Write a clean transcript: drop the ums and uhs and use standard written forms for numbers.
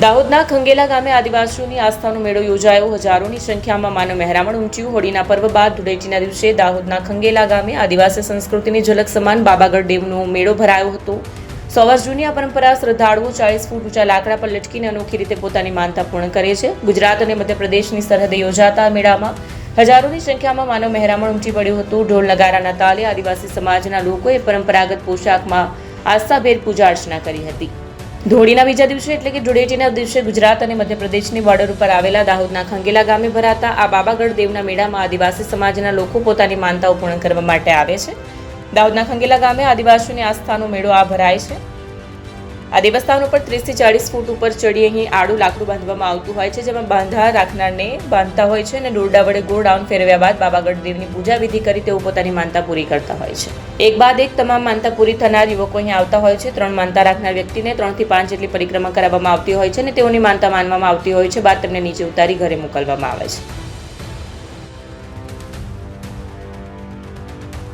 દાહોદના ખંગેલા ગામે આદિવાસીઓની આસ્થાનો મેળો યોજાયો. હજારોની સંખ્યામાં માનવ મહેરામણ ઉમટ્યું. હોળીના પર્વ બાદ ધૂળેટીના દિવસે દાહોદના ખંગેલા ગામે આદિવાસી સંસ્કૃતિની ઝલક સમાન બાબાગઢ ડેમનો મેળો ભરાયો હતો. 100 વર્ષ જૂની આ પરંપરા શ્રદ્ધાળુઓ 40 ફૂટ ઊંચા લાકડા પર લટકીને અનોખી રીતે પોતાની માનતા પૂર્ણ કરે છે. ગુજરાત અને મધ્યપ્રદેશની સરહદે યોજાતા આ મેળામાં હજારોની સંખ્યામાં માનવ મહેરામણ ઉમટી પડ્યું હતું. ઢોલ નગારાના તાલે આદિવાસી સમાજના લોકોએ પરંપરાગત પોશાકમાં આસ્થાભેર પૂજા અર્ચના કરી હતી. હોળીના બીજા દિવસે એટલે કે ધૂળેટીના દિવસે ગુજરાત અને મધ્યપ્રદેશની બોર્ડર ઉપર આવેલા દાહોદના ખંગેલા ગામે ભરાતા આ બાબાગઢ દેવના મેળામાં આદિવાસી સમાજના લોકો પોતાની માનતાઓ પૂર્ણ કરવા માટે આવે છે. દાહોદના ખંગેલા ગામે આદિવાસીઓની આસ્થાનો મેળો આ ભરાય છે. આ દેવસ્થાન ઉપર 30 થી 40 ફૂટ ઉપર ચડી અહીં આડું લાકડું બાંધવામાં આવતું હોય છે, જેમાં બાંધા રાખનારને બાંધતા હોય છે અને દોરડા વડે ગોળ રાઉન્ડ ફેરવ્યા બાદ બાબાગઢ દેવની પૂજા વિધિ કરી તેઓ પોતાની માનતા પૂરી કરતા હોય છે. એક બાદ એક તમામ માનતા પૂરી થનાર યુવકો અહીં આવતા હોય છે. 3 માનતા રાખનાર વ્યક્તિને 3 થી 5 જેટલી પરિક્રમા કરાવવામાં આવતી હોય છે અને તેઓની માનતા માનવામાં આવતી હોય છે. બાદ તેમને નીચે ઉતારી ઘરે મોકલવામાં આવે છે.